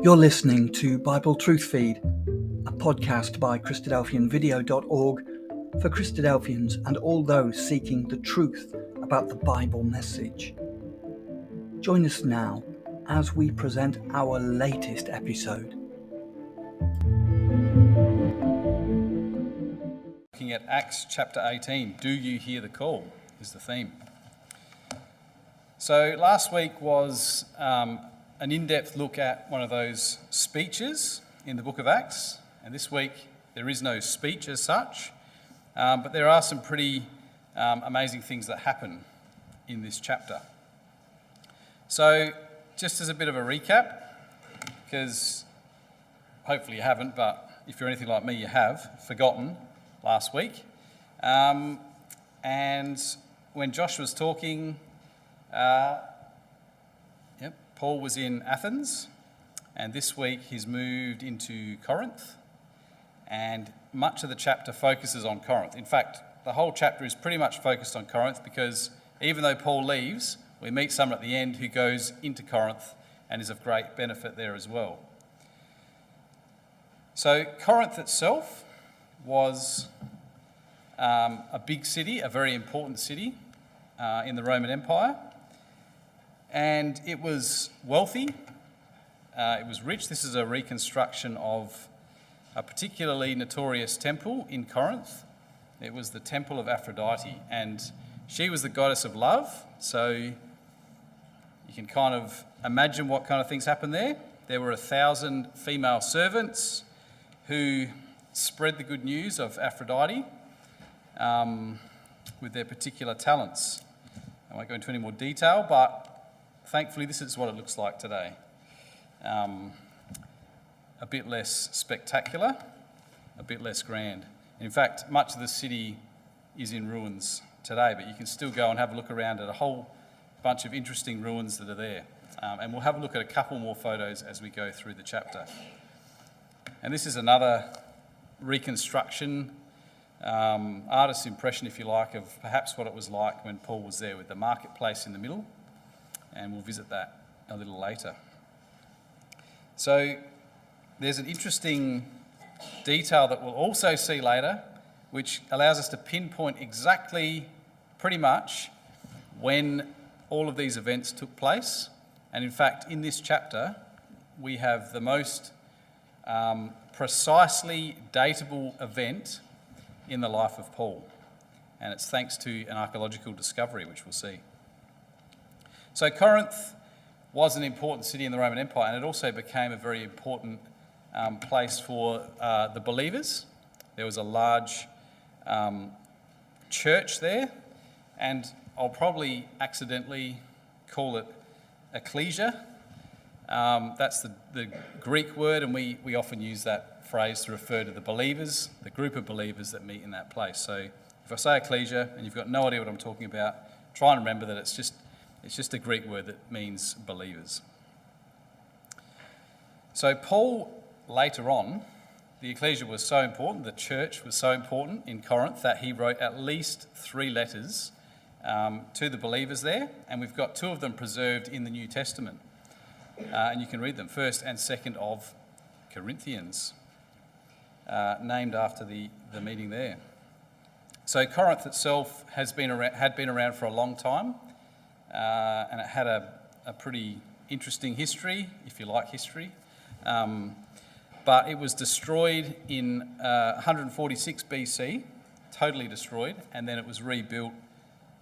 You're listening to Bible Truth Feed, a podcast by Christadelphianvideo.org for Christadelphians and all those seeking the truth about the Bible message. Join us now as we present our latest episode. Looking at Acts chapter 18, Do You Hear the Call, is the theme. So last week was an in-depth look at one of those speeches in the book of Acts, and this week there is no speech as such, but there are some pretty amazing things that happen in this chapter. So just as a bit of a recap, because hopefully you haven't, but if you're anything like me, you have forgotten last week. And when Josh was talking, Paul was in Athens, and this week he's moved into Corinth, and much of the chapter focuses on Corinth. In fact, the whole chapter is pretty much focused on Corinth because even though Paul leaves, we meet someone at the end who goes into Corinth and is of great benefit there as well. So Corinth itself was a big city, a very important city in the Roman Empire. And it was wealthy, it was rich. This is a reconstruction of a particularly notorious temple in Corinth. It was the temple of Aphrodite, and she was the goddess of love. So you can kind of imagine what kind of things happened there. There were 1,000 female servants who spread the good news of Aphrodite with their particular talents. I won't go into any more detail, but thankfully, this is what it looks like today. A bit less spectacular, a bit less grand. In fact, much of the city is in ruins today, but you can still go and have a look around at a whole bunch of interesting ruins that are there. And we'll have a look at a couple more photos as we go through the chapter. And this is another reconstruction, artist's impression, if you like, of perhaps what it was like when Paul was there with the marketplace in the middle. And we'll visit that a little later. So there's an interesting detail that we'll also see later, which allows us to pinpoint exactly, pretty much, when all of these events took place. And in fact, in this chapter, we have the most precisely datable event in the life of Paul. And it's thanks to an archaeological discovery, which we'll see. So Corinth was an important city in the Roman Empire, and it also became a very important place for the believers. There was a large church there, and I'll probably accidentally call it ecclesia. That's the Greek word, and we often use that phrase to refer to the believers, the group of believers that meet in that place. So if I say ecclesia and you've got no idea what I'm talking about, try and remember that it's just a Greek word that means believers. So Paul, later on, the ecclesia was so important, the church was so important in Corinth that he wrote at least 3 letters to the believers there, and we've got 2 of them preserved in the New Testament. And you can read them, 1st and 2nd of Corinthians, named after the meeting there. So Corinth itself had been around for a long time. And it had a pretty interesting history, if you like history. But it was destroyed in 146 BC, totally destroyed, and then it was rebuilt,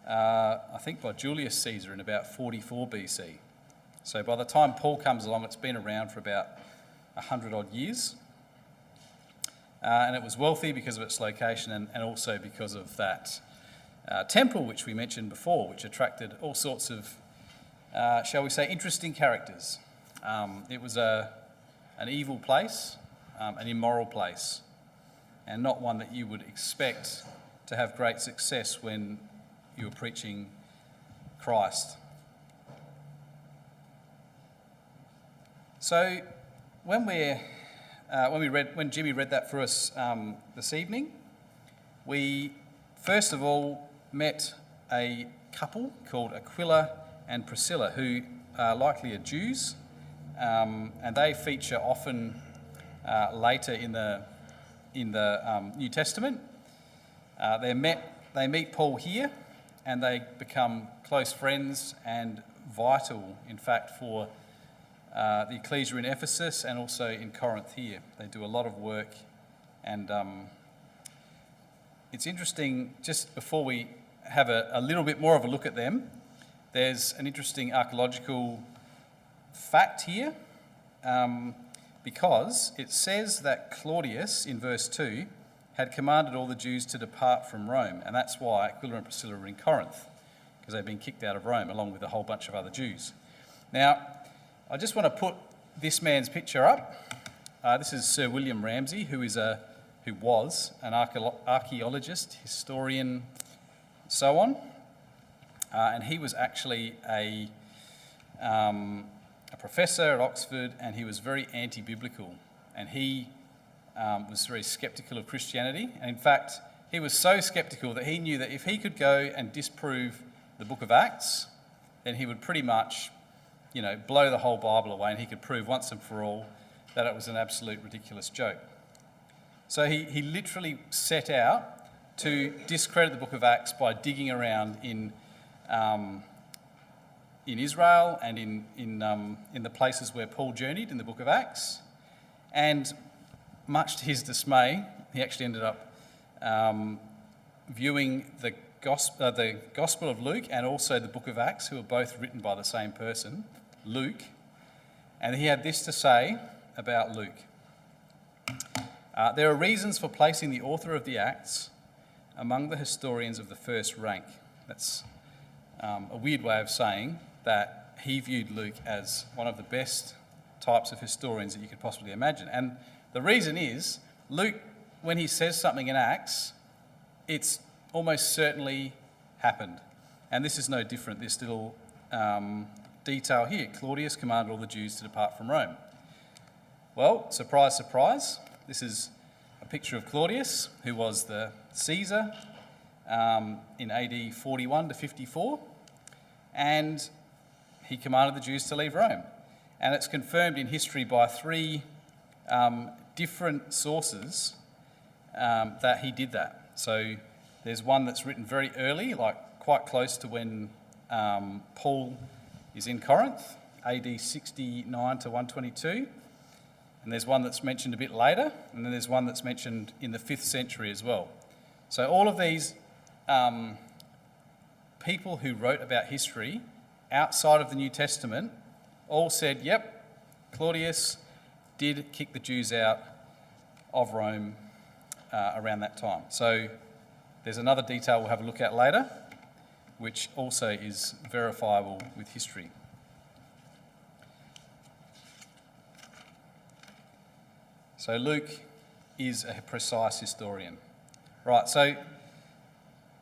I think, by Julius Caesar in about 44 BC. So by the time Paul comes along, it's been around for about 100 odd years. And it was wealthy because of its location and also because of that temple, which we mentioned before, which attracted all sorts of, shall we say, interesting characters. It was an evil place, an immoral place, and not one that you would expect to have great success when you were preaching Christ. So when Jimmy read that for us this evening, we first of all met a couple called Aquila and Priscilla, who likely are Jews, and they feature often later in the New Testament. They meet Paul here, and they become close friends and vital, in fact, for the ecclesia in Ephesus and also in Corinth here. They do a lot of work, and it's interesting, just before we have a little bit more of a look at them, there's an interesting archaeological fact here, because it says that Claudius, in verse 2, had commanded all the Jews to depart from Rome, and that's why Aquila and Priscilla were in Corinth, because they'd been kicked out of Rome along with a whole bunch of other Jews. Now, I just want to put this man's picture up. This is Sir William Ramsay, who was an archaeologist, historian, so on, and he was actually a professor at Oxford, and he was very anti-biblical, and he was very sceptical of Christianity. And in fact, he was so sceptical that he knew that if he could go and disprove the book of Acts, then he would pretty much, blow the whole Bible away, and he could prove once and for all that it was an absolute ridiculous joke. So he literally set out to discredit the book of Acts by digging around in Israel and in the places where Paul journeyed in the book of Acts. And much to his dismay, he actually ended up viewing the Gospel of Luke and also the book of Acts, who are both written by the same person, Luke. And he had this to say about Luke. There are reasons for placing the author of the Acts among the historians of the first rank. That's a weird way of saying that he viewed Luke as one of the best types of historians that you could possibly imagine. And the reason is, Luke, when he says something in Acts, it's almost certainly happened. And this is no different, this little detail here. Claudius commanded all the Jews to depart from Rome. Well, surprise, surprise, this is a picture of Claudius, who was the Caesar in AD 41 to 54, and he commanded the Jews to leave Rome. And it's confirmed in history by three different sources that he did that. So there's one that's written very early, like quite close to when Paul is in Corinth, AD 69 to 122. And there's one that's mentioned a bit later, and then there's one that's mentioned in the 5th century as well. So all of these people who wrote about history outside of the New Testament all said, yep, Claudius did kick the Jews out of Rome around that time. So there's another detail we'll have a look at later, which also is verifiable with history. So Luke is a precise historian. Right, so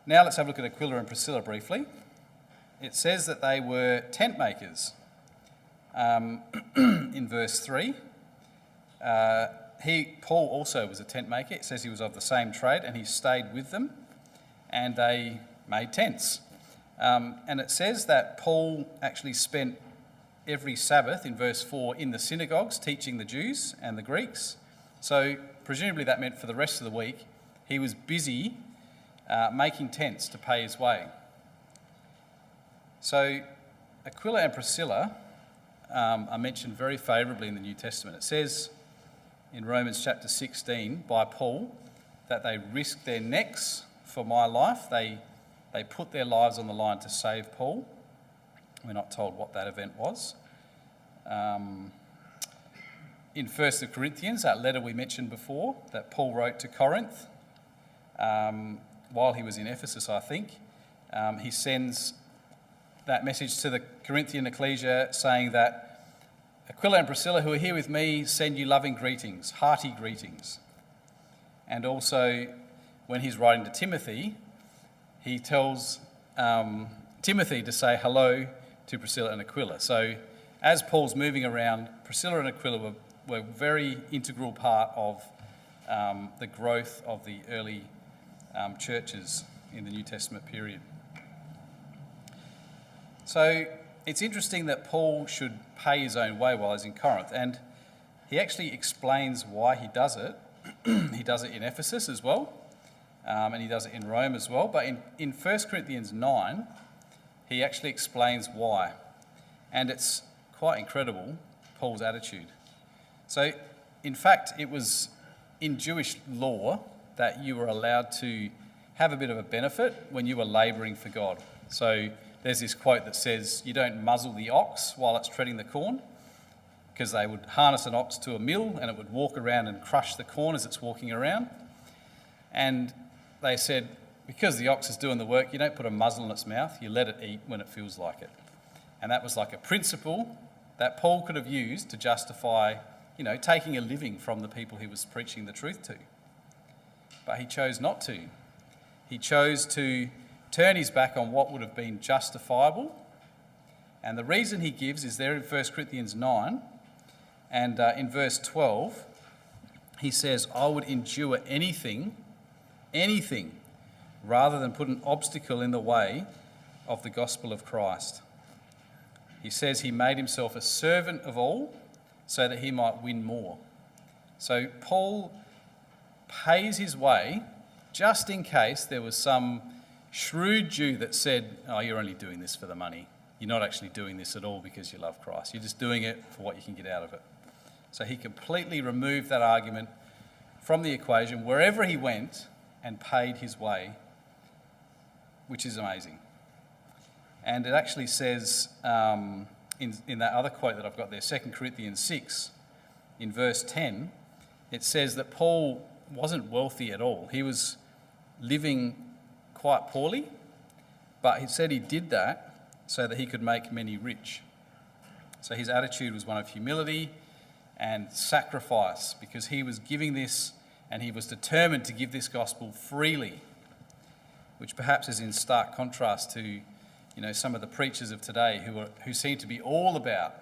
now let's have a look at Aquila and Priscilla briefly. It says that they were tent makers in verse 3. Paul also was a tent maker. It says he was of the same trade, and he stayed with them, and they made tents. And it says that Paul actually spent every Sabbath, in verse 4, in the synagogues teaching the Jews and the Greeks. So presumably that meant for the rest of the week he was busy making tents to pay his way. So Aquila and Priscilla are mentioned very favourably in the New Testament. It says in Romans chapter 16 by Paul that they risked their necks for my life. They put their lives on the line to save Paul. We're not told what that event was. In 1 Corinthians, that letter we mentioned before, that Paul wrote to Corinth, while he was in Ephesus, I think, he sends that message to the Corinthian ecclesia saying that Aquila and Priscilla, who are here with me, send you loving greetings, hearty greetings. And also, when he's writing to Timothy, he tells Timothy to say hello to Priscilla and Aquila. So as Paul's moving around, Priscilla and Aquila were a very integral part of the growth of the early churches in the New Testament period. So it's interesting that Paul should pay his own way while he's in Corinth, and he actually explains why he does it. He does it in Ephesus as well, and he does it in Rome as well. But in 1 Corinthians 9, he actually explains why. And it's quite incredible, Paul's attitude. So, in fact, it was in Jewish law that you were allowed to have a bit of a benefit when you were labouring for God. So there's this quote that says, you don't muzzle the ox while it's treading the corn, because they would harness an ox to a mill and it would walk around and crush the corn as it's walking around. And they said, because the ox is doing the work, you don't put a muzzle in its mouth, you let it eat when it feels like it. And that was like a principle that Paul could have used to justify, taking a living from the people he was preaching the truth to. But he chose not to. He chose to turn his back on what would have been justifiable. And the reason he gives is there in 1 Corinthians 9, and in verse 12, he says, I would endure anything, rather than put an obstacle in the way of the gospel of Christ. He says he made himself a servant of all so that he might win more. So Paul pays his way just in case there was some shrewd Jew that said, oh, you're only doing this for the money. You're not actually doing this at all because you love Christ. You're just doing it for what you can get out of it. So he completely removed that argument from the equation wherever he went and paid his way, which is amazing. And it actually says in that other quote that I've got there, 2 Corinthians 6, in verse 10, it says that Paul wasn't wealthy at all. He was living quite poorly, but he said he did that so that he could make many rich. So his attitude was one of humility and sacrifice, because he was giving this and he was determined to give this gospel freely, which perhaps is in stark contrast to some of the preachers of today who seem to be all about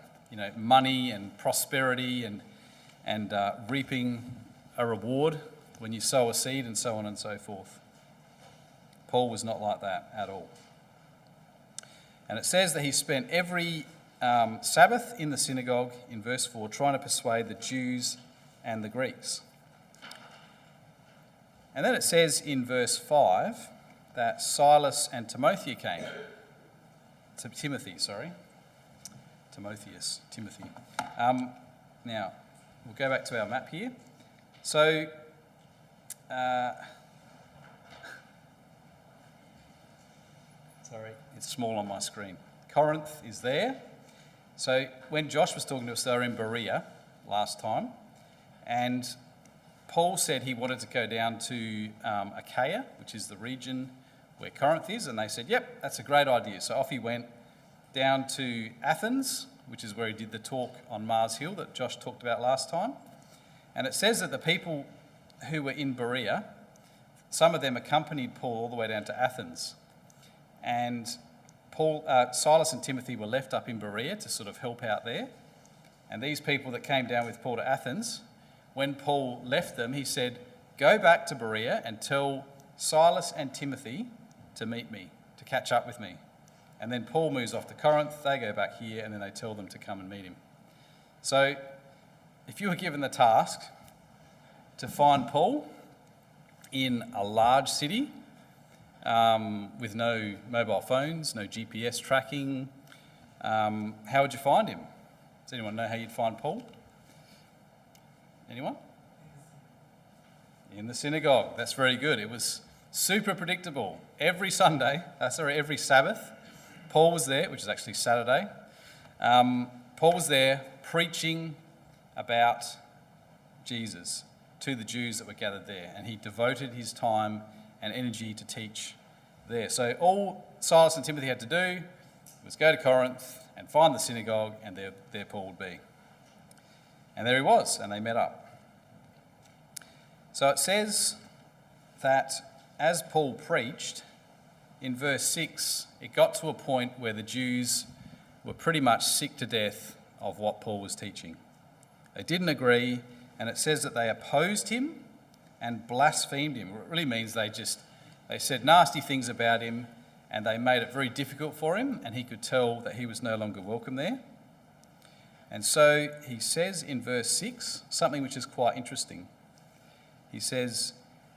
money and prosperity and reaping a reward when you sow a seed and so on and so forth. Paul was not like that at all. And it says that he spent every Sabbath in the synagogue, in verse 4, trying to persuade the Jews and the Greeks. And then it says in verse 5 that Silas and Timothy came. Timothy. Now, we'll go back to our map here. So, it's small on my screen. Corinth is there. So when Josh was talking to us, they were in Berea last time, and Paul said he wanted to go down to Achaia, which is the region where Corinth is, and they said, yep, that's a great idea. So off he went down to Athens, which is where he did the talk on Mars Hill that Josh talked about last time. And it says that the people who were in Berea, some of them accompanied Paul all the way down to Athens. And Silas and Timothy were left up in Berea to sort of help out there. And these people that came down with Paul to Athens, when Paul left them, he said, go back to Berea and tell Silas and Timothy to meet me, to catch up with me. And then Paul moves off to Corinth, they go back here, and then they tell them to come and meet him. So if you were given the task to find Paul in a large city with no mobile phones, no GPS tracking, how would you find him? Does anyone know how you'd find Paul? Anyone? In the synagogue. That's very good. It was super predictable. Every Sabbath, Paul was there, which is actually Saturday. Paul was there preaching about Jesus to the Jews that were gathered there, and he devoted his time and energy to teach there. So all Silas and Timothy had to do was go to Corinth and find the synagogue, and there Paul would be. And there he was, and they met up. So it says that as Paul preached, in verse 6, it got to a point where the Jews were pretty much sick to death of what Paul was teaching. They didn't agree, and it says that they opposed him and blasphemed him. It really means they said nasty things about him, and they made it very difficult for him, and he could tell that he was no longer welcome there. And so he says in verse 6 something which is quite interesting. He says,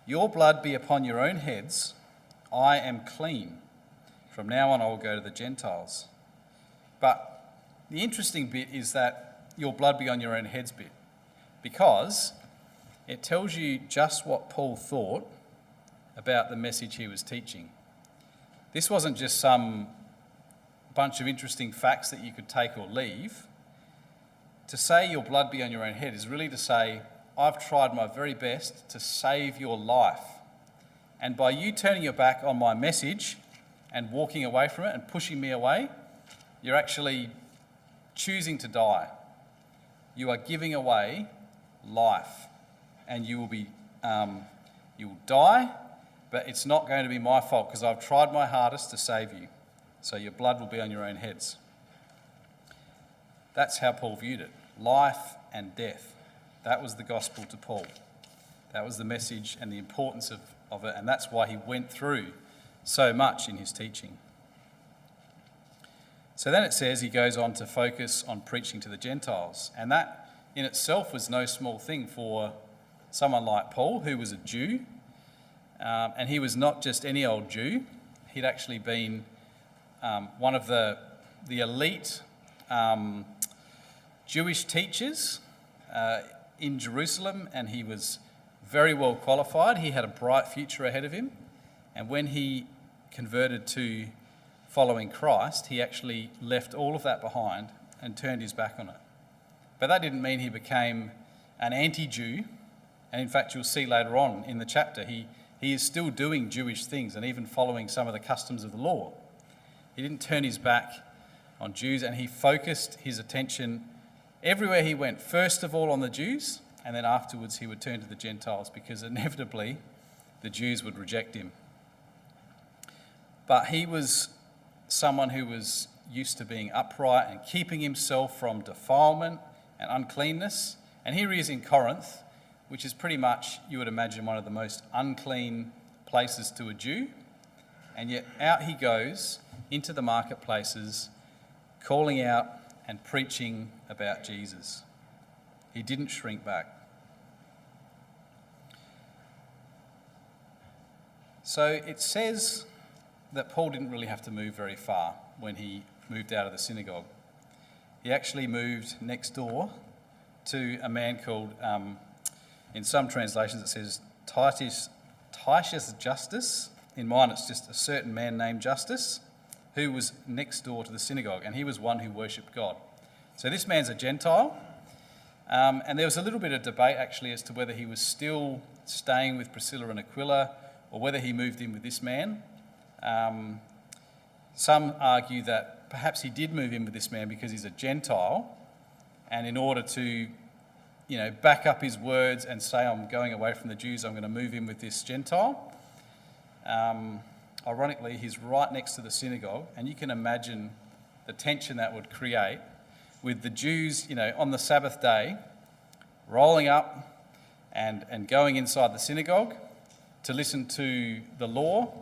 "Your blood be upon your own heads. I am clean. From now on I will go to the Gentiles." But the interesting bit is that your blood be on your own heads bit, because it tells you just what Paul thought about the message he was teaching. This wasn't just some bunch of interesting facts that you could take or leave. To say your blood be on your own head is really to say, I've tried my very best to save your life. And by you turning your back on my message and walking away from it and pushing me away, you're actually choosing to die. You are giving away life, and you will die, but it's not going to be my fault because I've tried my hardest to save you. So your blood will be on your own heads. That's how Paul viewed it. Life and death. That was the gospel to Paul. That was the message and the importance of it, and that's why he went through so much in his teaching. So then it says he goes on to focus on preaching to the Gentiles, and that in itself was no small thing for someone like Paul, who was a Jew, and he was not just any old Jew. He'd actually been one of the elite Jewish teachers in Jerusalem, and he was very well qualified. He had a bright future ahead of him, and when he converted to following Christ, he actually left all of that behind and turned his back on it. But that didn't mean he became an anti-Jew, and in fact you'll see later on in the chapter he is still doing Jewish things and even following some of the customs of the law. He didn't turn his back on Jews, and he focused his attention everywhere he went, first of all on the Jews, and then afterwards he would turn to the Gentiles, because inevitably the Jews would reject him. But he was someone who was used to being upright and keeping himself from defilement and uncleanness. And here he is in Corinth, which is pretty much, you would imagine, one of the most unclean places to a Jew. And yet out he goes into the marketplaces, calling out and preaching about Jesus. He didn't shrink back. So it says that Paul didn't really have to move very far when he moved out of the synagogue. He actually moved next door to a man called, in some translations it says Titius Justus. In mine it's just a certain man named Justus, who was next door to the synagogue, and he was one who worshipped God. So this man's a Gentile, and there was a little bit of debate actually as to whether he was still staying with Priscilla and Aquila or whether he moved in with this man. Some argue that perhaps he did move in with this man because he's a Gentile, and in order to, back up his words and say, I'm going away from the Jews, I'm going to move in with this Gentile. Ironically, he's right next to the synagogue, and you can imagine the tension that would create with the Jews, on the Sabbath day, rolling up and going inside the synagogue to listen to the law.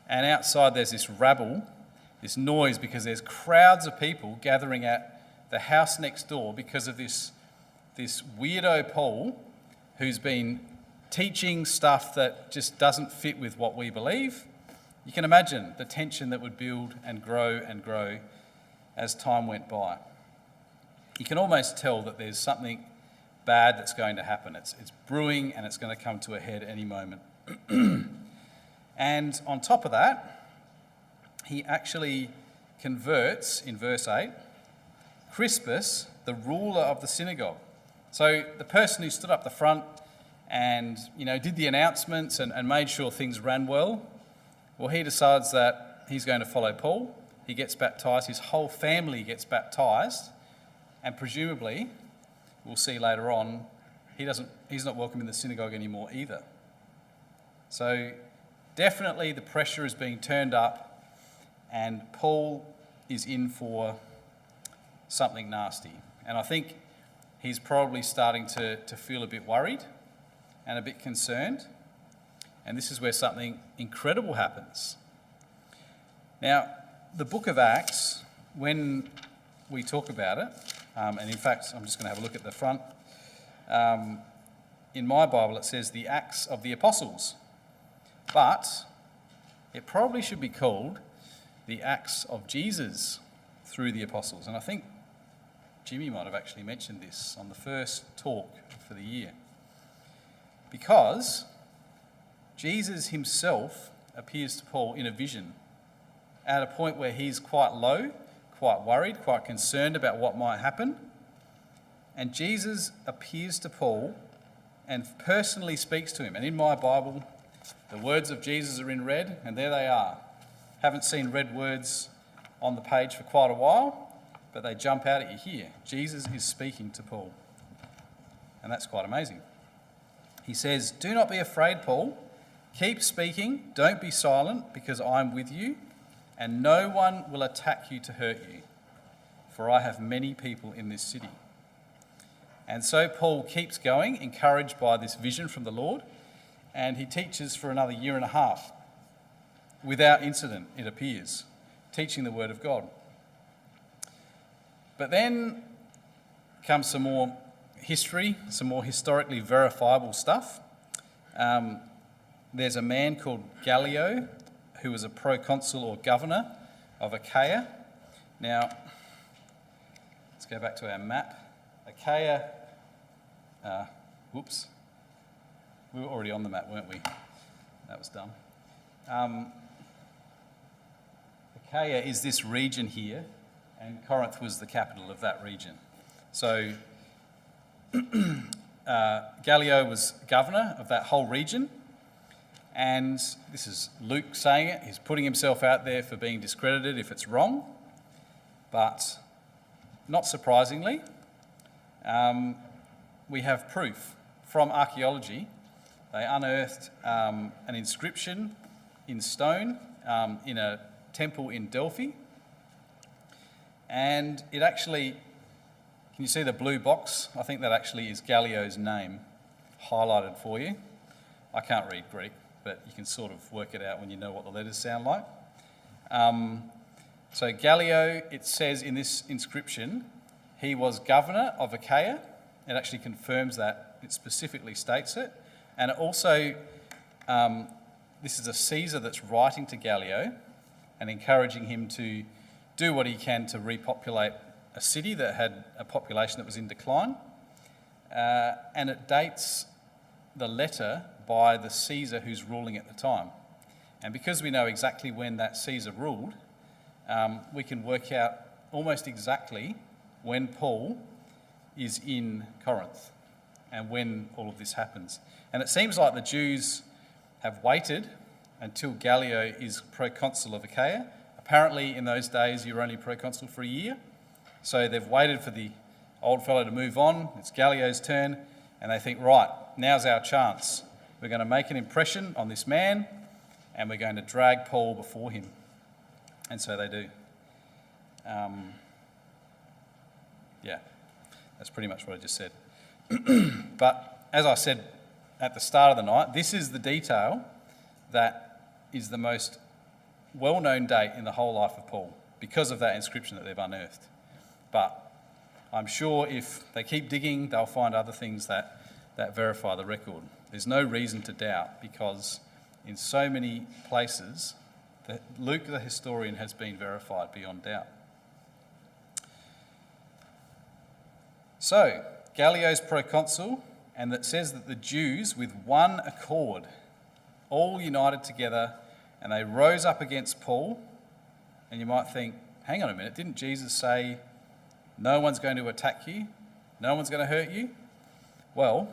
And outside there's this rabble, this noise, because there's crowds of people gathering at the house next door because of this weirdo Paul who's been teaching stuff that just doesn't fit with what we believe. You can imagine the tension that would build and grow as time went by. You can almost tell that there's something bad that's going to happen. It's brewing, and it's going to come to a head any moment. And on top of that, he actually converts, in verse 8, Crispus, the ruler of the synagogue. So the person who stood up the front and did the announcements and made sure things ran well, he decides that he's going to follow Paul. He gets baptised, his whole family gets baptised, and presumably, we'll see later on, he's not welcome in the synagogue anymore either. So definitely the pressure is being turned up, and Paul is in for something nasty. And I think he's probably starting to feel a bit worried and a bit concerned. And this is where something incredible happens. Now, the book of Acts, when we talk about it, and in fact, I'm just going to have a look at the front. In my Bible, it says the Acts of the Apostles, but it probably should be called the Acts of Jesus through the Apostles. And I think Jimmy might have actually mentioned this on the first talk for the year. Because Jesus himself appears to Paul in a vision at a point where he's quite low, quite worried, quite concerned about what might happen. And Jesus appears to Paul and personally speaks to him. And in my Bible, the words of Jesus are in red, and there they are. Haven't seen red words on the page for quite a while, but they jump out at you here. Jesus is speaking to Paul. And that's quite amazing. He says, "Do not be afraid, Paul. Keep speaking. Don't be silent, because I am with you, and no one will attack you to hurt you, for I have many people in this city." And so Paul keeps going, encouraged by this vision from the Lord, and he teaches for another year and a half, without incident, it appears, teaching the word of God. But then comes some more history, some more historically verifiable stuff. There's a man called Gallio, who was a proconsul or governor of Achaia. Now, let's go back to our map. Achaia, whoops, we were already on the map, weren't we? That was dumb. Achaia is this region here, and Corinth was the capital of that region. So Gallio was governor of that whole region, and this is Luke saying it. He's putting himself out there for being discredited if it's wrong, but not surprisingly, we have proof from archaeology. They unearthed an inscription in stone in a temple in Delphi, and it actually, can you see the blue box? I think that actually is Gallio's name highlighted for you. I can't read Greek, but you can sort of work it out when you know what the letters sound like. So Gallio, it says in this inscription, he was governor of Achaia. It actually confirms that. It specifically states it. And it also, this is a Caesar that's writing to Gallio and encouraging him to do what he can to repopulate a city that had a population that was in decline. And it dates the letter by the Caesar who's ruling at the time. And because we know exactly when that Caesar ruled, we can work out almost exactly when Paul is in Corinth and when all of this happens. And it seems like the Jews have waited until Gallio is proconsul of Achaia. Apparently in those days you were only proconsul for a year. So they've waited for the old fellow to move on. It's Gallio's turn. And they think, right, now's our chance. We're going to make an impression on this man and we're going to drag Paul before him. And so they do. Yeah, that's pretty much what I just said. But as I said at the start of the night, this is the detail that is the most well-known date in the whole life of Paul because of that inscription that they've unearthed. But I'm sure if they keep digging, they'll find other things that verify the record. There's no reason to doubt because in so many places, Luke the historian has been verified beyond doubt. So, Gallio's proconsul, and that says that the Jews with one accord, all united together, and they rose up against Paul. And you might think, hang on a minute, didn't Jesus say, no one's going to attack you, no one's going to hurt you? Well,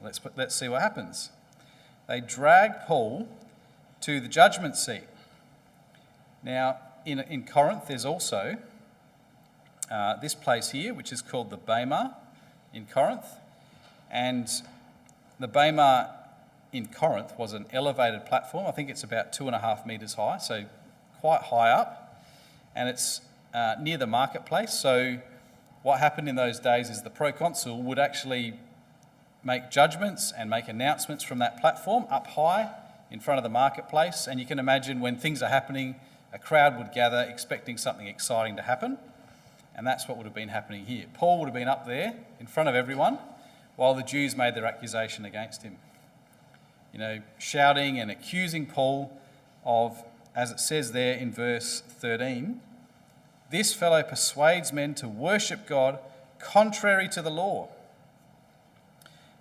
let's see what happens. They drag Paul to the judgment seat. Now, in Corinth, there's also this place here, which is called the Bema in Corinth. And the Bema in Corinth was an elevated platform. I think it's about 2.5 metres high, so quite high up. And it's near the marketplace. So what happened in those days is the proconsul would actually make judgments and make announcements from that platform up high in front of the marketplace. And you can imagine when things are happening a crowd would gather expecting something exciting to happen, and that's what would have been happening here. Paul would have been up there in front of everyone while the Jews made their accusation against him. Shouting and accusing Paul of, as it says there in verse 13, "This fellow persuades men to worship God contrary to the law."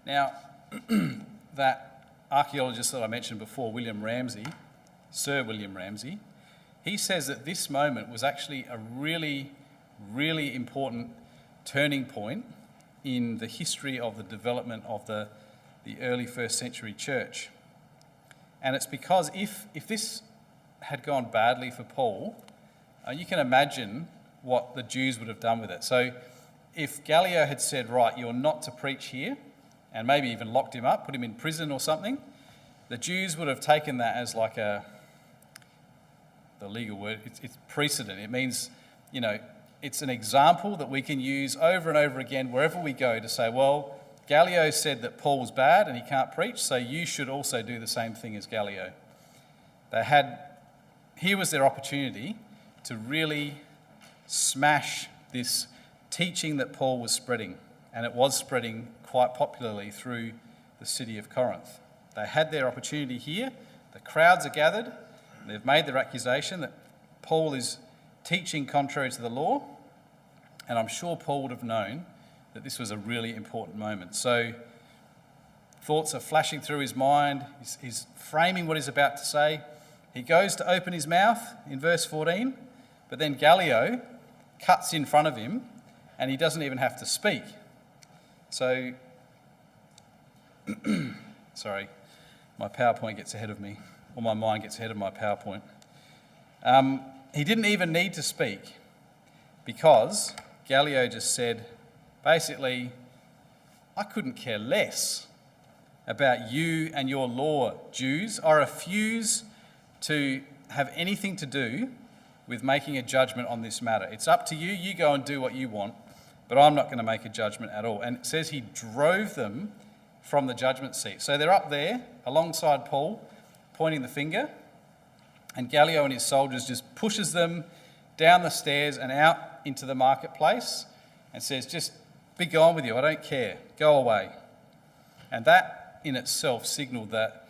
Now, that archaeologist that I mentioned before, Sir William Ramsay, he says that this moment was actually a really, really important turning point in the history of the development of the early first century church. And it's because if this had gone badly for Paul, you can imagine what the Jews would have done with it. So if Gallio had said, right, you're not to preach here, and maybe even locked him up, put him in prison or something, the Jews would have taken that as like the legal word, it's precedent. It means, it's an example that we can use over and over again wherever we go to say, well, Gallio said that Paul's bad and he can't preach, so you should also do the same thing as Gallio. Here was their opportunity to really smash this teaching that Paul was spreading, and it was spreading quite popularly through the city of Corinth. They had their opportunity here. The crowds are gathered. They've made their accusation that Paul is teaching contrary to the law, and I'm sure Paul would have known that this was a really important moment. So thoughts are flashing through his mind. He's framing what he's about to say. He goes to open his mouth in verse 14, but then Gallio cuts in front of him and he doesn't even have to speak. So, sorry, my PowerPoint gets ahead of me, or my mind gets ahead of my PowerPoint. He didn't even need to speak because Gallio just said, basically, I couldn't care less about you and your law, Jews. I refuse to have anything to do with making a judgment on this matter. It's up to you. You go and do what you want, but I'm not going to make a judgment at all. And it says he drove them from the judgment seat. So they're up there alongside Paul, pointing the finger, and Gallio and his soldiers just pushes them down the stairs and out into the marketplace and says, just be gone with you, I don't care, go away. And that in itself signalled that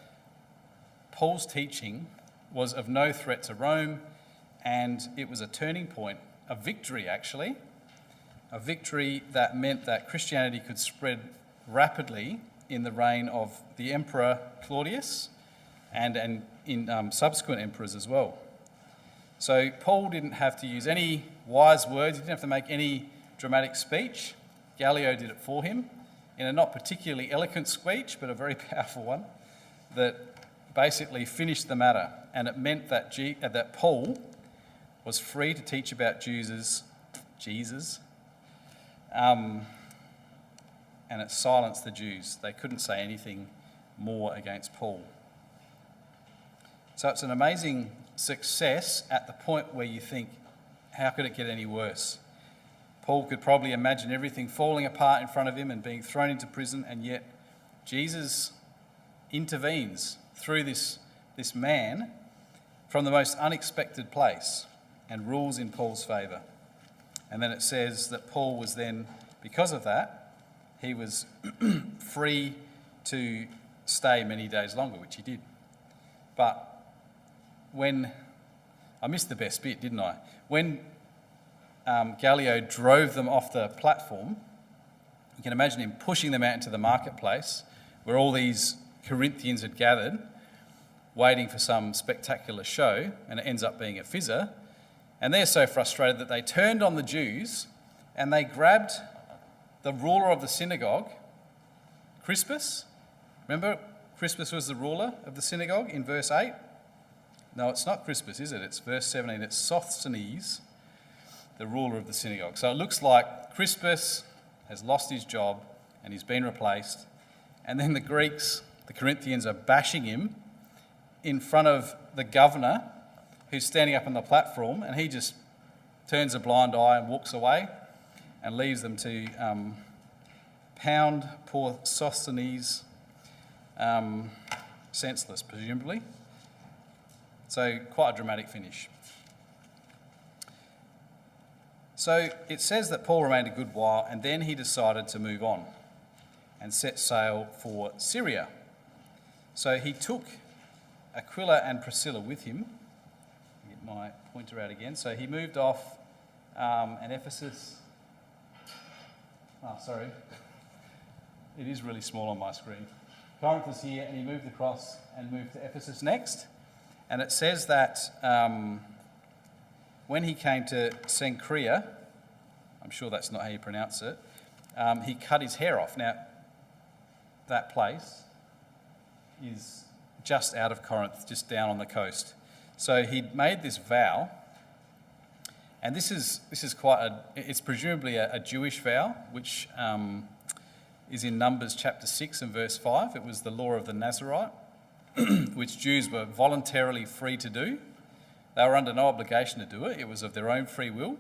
Paul's teaching was of no threat to Rome, and it was a turning point, a victory actually, a victory that meant that Christianity could spread rapidly in the reign of the Emperor Claudius and in subsequent emperors as well. So Paul didn't have to use any wise words, he didn't have to make any dramatic speech. Gallio did it for him in a not particularly eloquent speech, but a very powerful one that basically finished the matter. And it meant that Paul was free to teach about Jesus, and it silenced the Jews. They couldn't say anything more against Paul. So it's an amazing success at the point where you think, how could it get any worse? Paul could probably imagine everything falling apart in front of him and being thrown into prison, and yet Jesus intervenes through this man from the most unexpected place and rules in Paul's favour. And then it says that Paul was then, because of that, he was free to stay many days longer, which he did. But I missed the best bit, didn't I? When Gallio drove them off the platform, you can imagine him pushing them out into the marketplace where all these Corinthians had gathered, waiting for some spectacular show, and it ends up being a fizzer. And they're so frustrated that they turned on the Jews and they grabbed the ruler of the synagogue, Crispus. Remember, Crispus was the ruler of the synagogue in verse 8? No, it's not Crispus, is it? It's verse 17. It's Sosthenes, the ruler of the synagogue. So it looks like Crispus has lost his job and he's been replaced. And then the Greeks, the Corinthians, are bashing him in front of the governor who's standing up on the platform, and he just turns a blind eye and walks away and leaves them to pound poor Sosthenes senseless, presumably. So quite a dramatic finish. So it says that Paul remained a good while, and then he decided to move on and set sail for Syria. So he took Aquila and Priscilla with him. Get my pointer out again. So he moved off, and Ephesus. Oh, sorry. It is really small on my screen. Corinth is here, and he moved across and moved to Ephesus next. And it says that when he came to Cenchrea, I'm sure that's not how you pronounce it, he cut his hair off. Now, that place is just out of Corinth, just down on the coast. So he'd made this vow, and this is it's presumably a Jewish vow, which is in Numbers chapter 6 and verse 5. It was the law of the Nazarite, which Jews were voluntarily free to do. They were under no obligation to do it. It was of their own free will.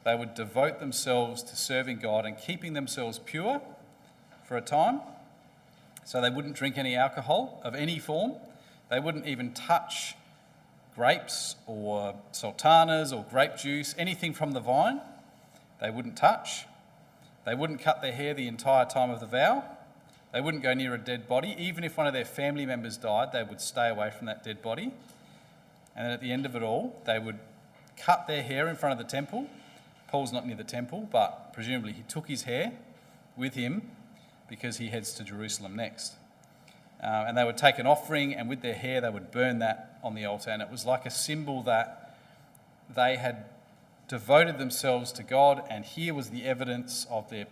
They would devote themselves to serving God and keeping themselves pure for a time. So they wouldn't drink any alcohol of any form. They wouldn't even touch grapes or sultanas or grape juice, anything from the vine. They wouldn't touch. They wouldn't cut their hair the entire time of the vow. They wouldn't go near a dead body. Even if one of their family members died, they would stay away from that dead body. And then at the end of it all, they would cut their hair in front of the temple. Paul's not near the temple, but presumably he took his hair with him because he heads to Jerusalem next. And they would take an offering, and with their hair they would burn that on the altar. And it was like a symbol that they had devoted themselves to God, and here was the evidence of their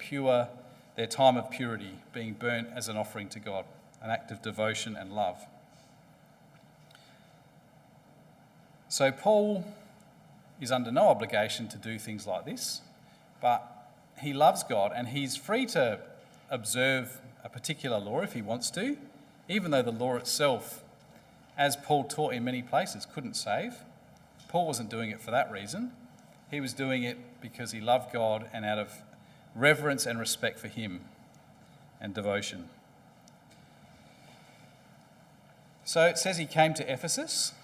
time of purity being burnt as an offering to God, an act of devotion and love. So Paul is under no obligation to do things like this, but he loves God, and he's free to observe a particular law if he wants to, even though the law itself, as Paul taught in many places, couldn't save. Paul wasn't doing it for that reason. He was doing it because he loved God and out of reverence and respect for him and devotion. So it says he came to Ephesus,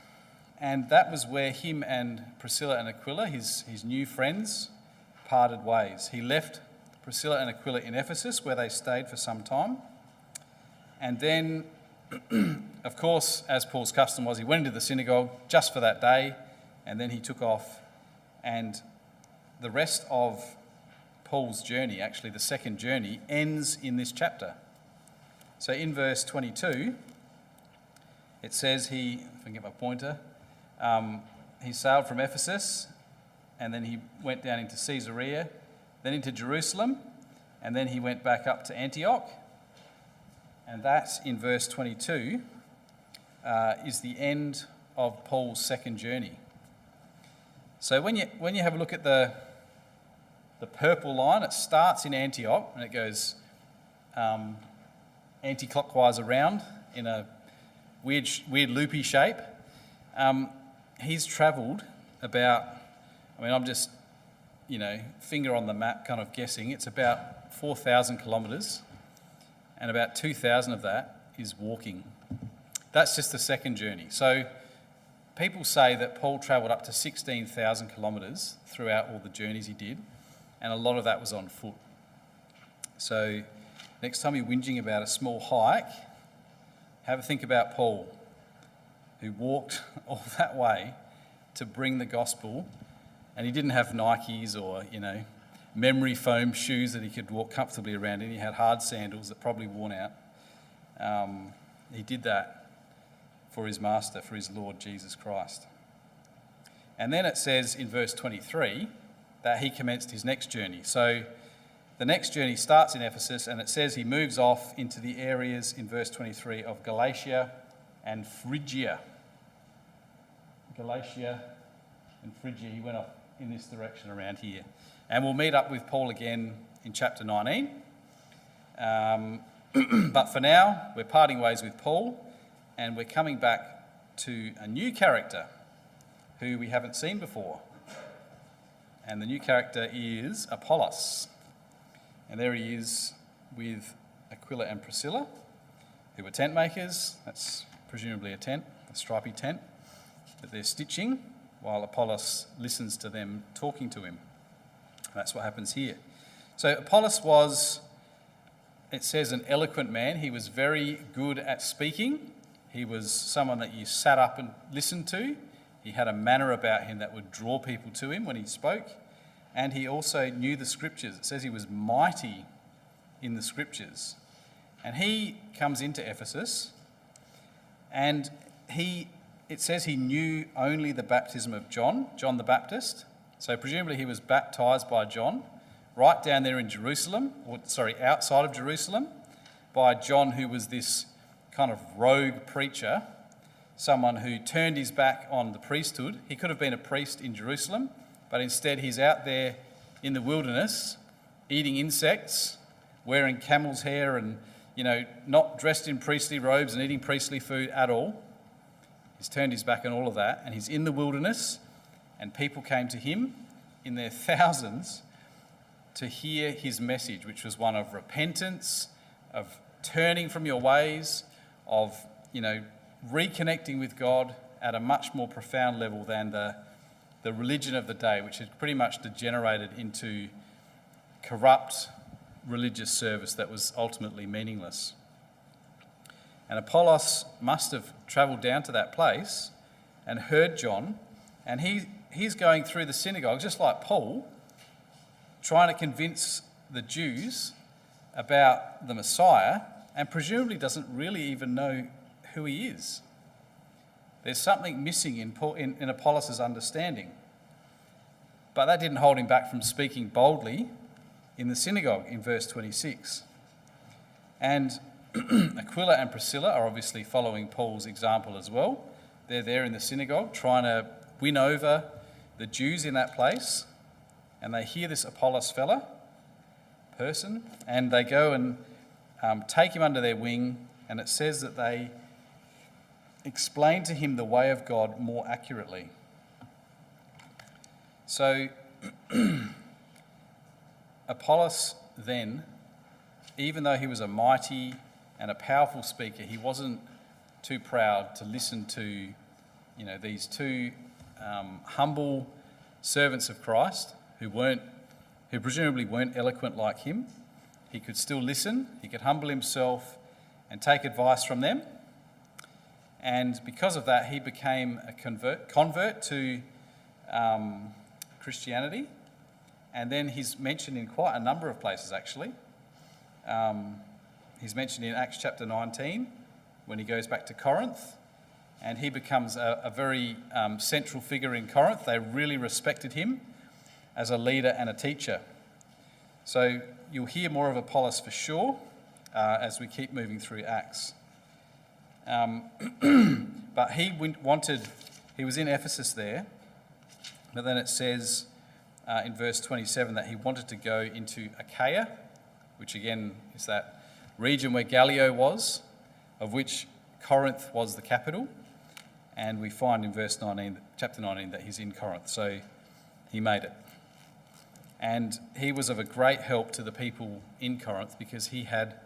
and that was where him and Priscilla and Aquila, his new friends, parted ways. He left Priscilla and Aquila in Ephesus, where they stayed for some time. And then, of course, as Paul's custom was, he went into the synagogue just for that day, and then he took off. And the rest of Paul's journey, actually the second journey, ends in this chapter. So in verse 22, it says if I can get my pointer, he sailed from Ephesus, and then he went down into Caesarea, then into Jerusalem, and then he went back up to Antioch. And that, in verse 22, is the end of Paul's second journey. So when you have a look at the purple line, it starts in Antioch and it goes anti-clockwise around in a weird loopy shape. He's travelled about, I'm just, finger on the map kind of guessing, it's about 4,000 kilometres, and about 2,000 of that is walking. That's just the second journey. So people say that Paul travelled up to 16,000 kilometres throughout all the journeys he did, and a lot of that was on foot. So next time you're whinging about a small hike, have a think about Paul, who walked all that way to bring the gospel, and he didn't have Nikes or, memory foam shoes that he could walk comfortably around in. He had hard sandals that probably worn out. He did that for his master, for his Lord Jesus Christ. And then it says in verse 23 that he commenced his next journey. So the next journey starts in Ephesus, and it says he moves off into the areas in verse 23 of Galatia and Phrygia. Galatia and Phrygia, he went off in this direction around here. And we'll meet up with Paul again in chapter 19. But for now, we're parting ways with Paul, and we're coming back to a new character who we haven't seen before. And the new character is Apollos. And there he is with Aquila and Priscilla, who were tent makers. That's presumably a tent, a stripy tent, that they're stitching while Apollos listens to them talking to him. That's what happens here. So Apollos was, it says, an eloquent man. He was very good at speaking. He was someone that you sat up and listened to. He had a manner about him that would draw people to him when he spoke. And he also knew the scriptures. It says he was mighty in the scriptures. And he comes into Ephesus, and it says he knew only the baptism of John the Baptist. So presumably he was baptised by John, right down there in Jerusalem, outside of Jerusalem, by John, who was this kind of rogue preacher, someone who turned his back on the priesthood. He could have been a priest in Jerusalem, but instead he's out there in the wilderness, eating insects, wearing camel's hair and, not dressed in priestly robes and eating priestly food at all. He's turned his back on all of that, and he's in the wilderness, and people came to him in their thousands to hear his message, which was one of repentance, of turning from your ways, of, reconnecting with God at a much more profound level than the religion of the day, which had pretty much degenerated into corrupt religious service that was ultimately meaningless. And Apollos must have travelled down to that place and heard John, and he's going through the synagogue, just like Paul, trying to convince the Jews about the Messiah, and presumably doesn't really even know who he is. There's something missing in Apollos' understanding. But that didn't hold him back from speaking boldly in the synagogue in verse 26. And Aquila and Priscilla are obviously following Paul's example as well. They're there in the synagogue trying to win over the Jews in that place, and they hear this Apollos person, and they go and take him under their wing, and it says that they explain to him the way of God more accurately. So Apollos then, even though he was a mighty and a powerful speaker, he wasn't too proud to listen to, these two humble servants of Christ who presumably weren't eloquent like him. He could still listen, he could humble himself and take advice from them. And because of that, he became a convert to Christianity. And then he's mentioned in quite a number of places, actually. He's mentioned in Acts chapter 19, when he goes back to Corinth, and he becomes a very central figure in Corinth. They really respected him as a leader and a teacher. So you'll hear more of Apollos for sure as we keep moving through Acts. But he was in Ephesus there, but then it says in verse 27 that he wanted to go into Achaia, which again is that region where Gallio was, of which Corinth was the capital. And we find in chapter 19, that he's in Corinth, so he made it. And he was of a great help to the people in Corinth because he had,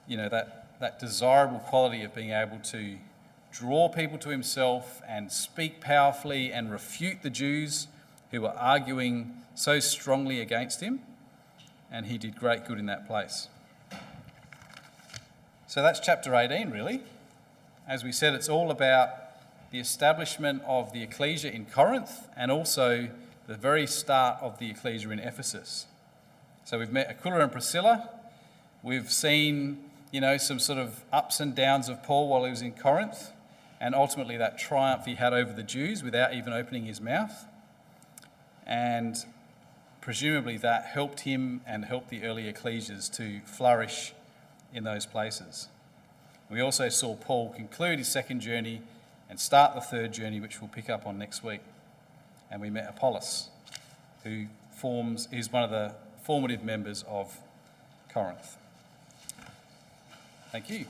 that desirable quality of being able to draw people to himself and speak powerfully and refute the Jews who were arguing so strongly against him. And he did great good in that place. So that's chapter 18, really. As we said, it's all about the establishment of the ecclesia in Corinth and also the very start of the ecclesia in Ephesus. So we've met Aquila and Priscilla. We've seen, some sort of ups and downs of Paul while he was in Corinth, and ultimately that triumph he had over the Jews without even opening his mouth. And presumably that helped him and helped the early ecclesias to flourish in those places. We also saw Paul conclude his second journey and start the third journey, which we'll pick up on next week. And we met Apollos, who is one of the formative members of Corinth. Thank you.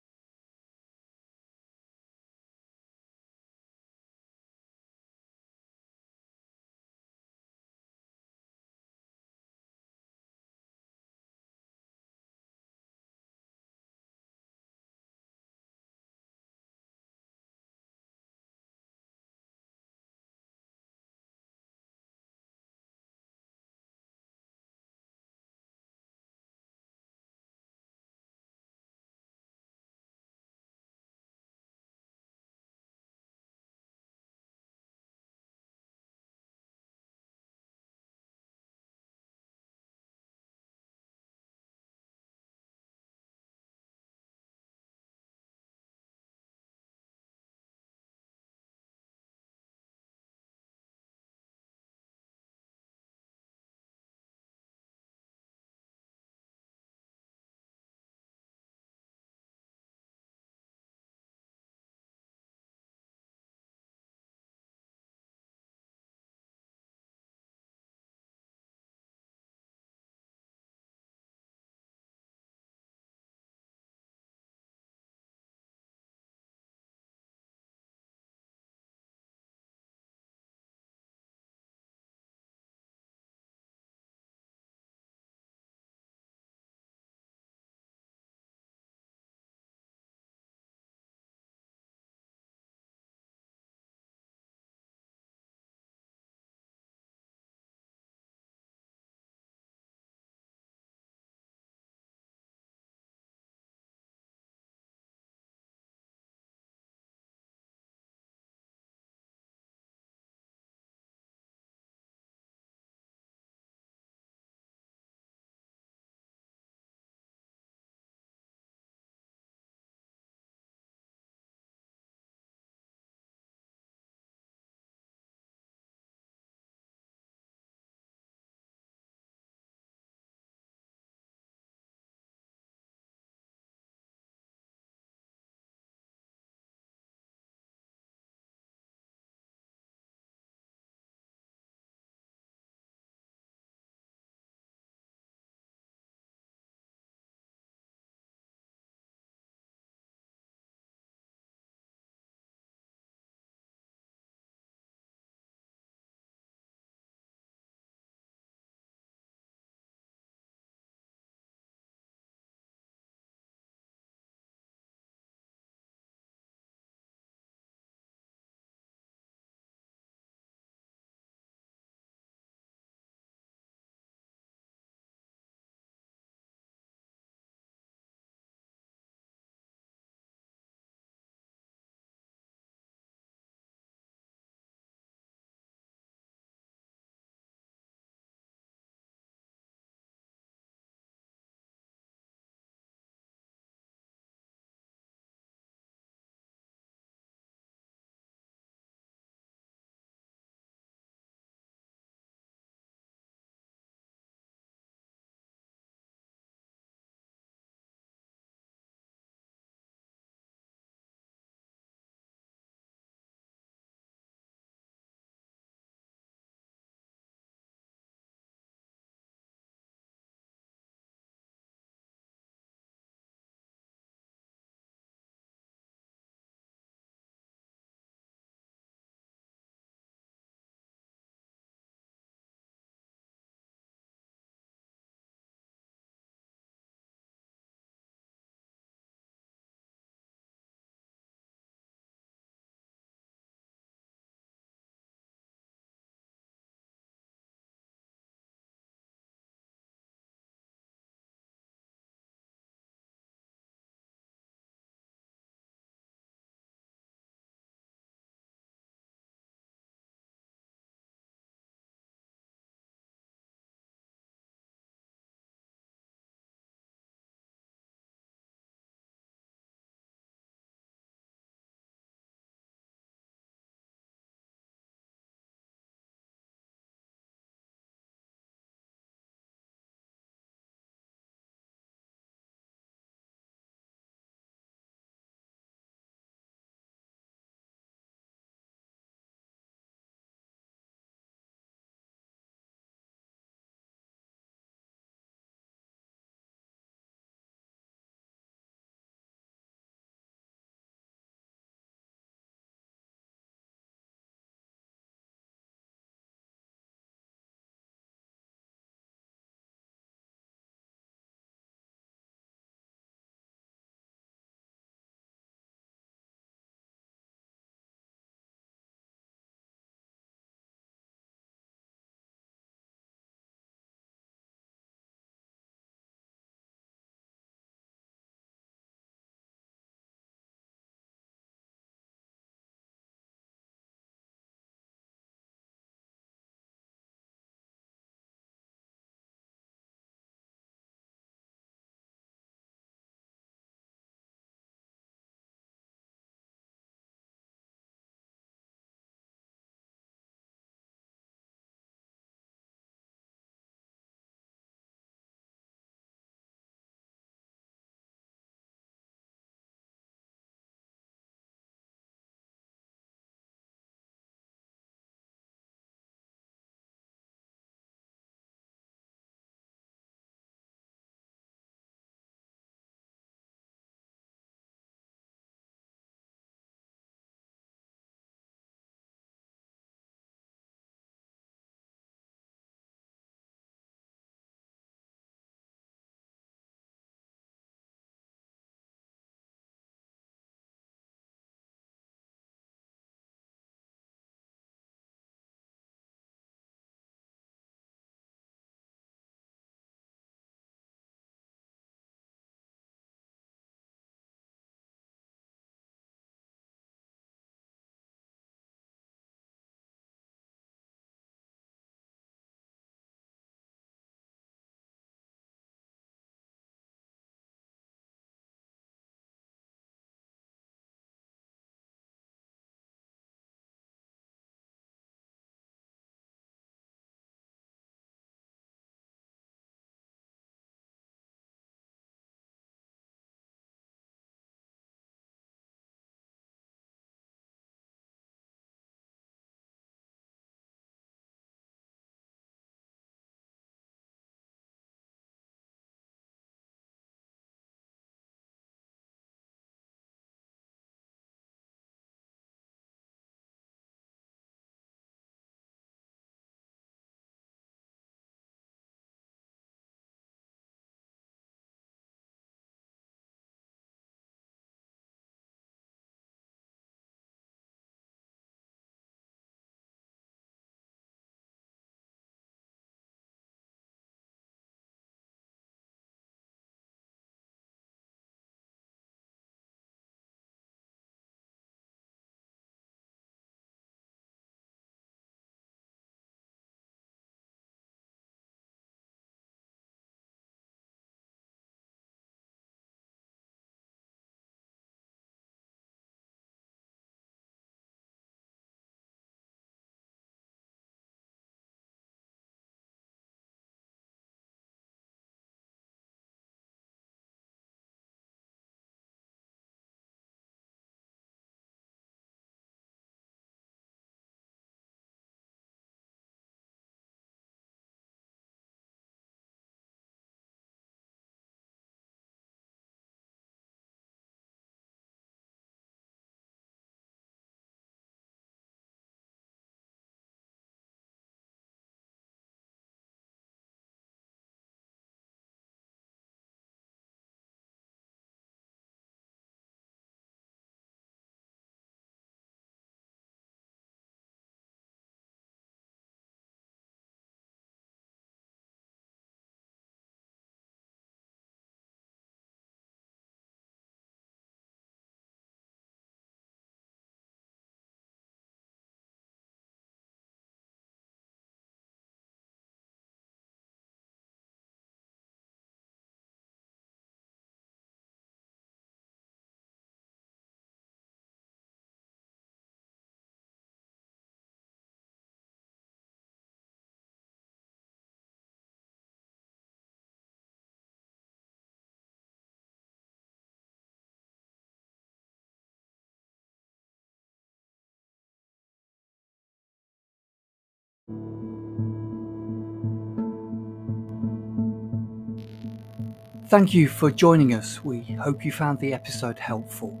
Thank you for joining us. We hope you found the episode helpful.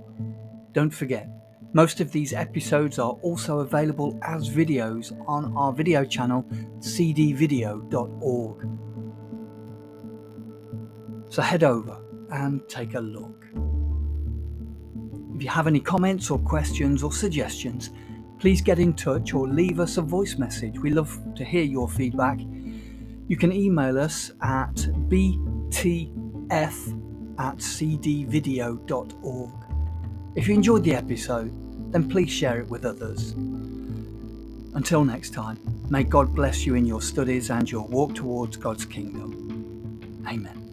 Don't forget, most of these episodes are also available as videos on our video channel, cdvideo.org. So head over and take a look. If you have any comments or questions or suggestions, please get in touch or leave us a voice message. We love to hear your feedback. You can email us at btf@cdvideo.org. If you enjoyed the episode, then please share it with others. Until next time, may God bless you in your studies and your walk towards God's kingdom. Amen.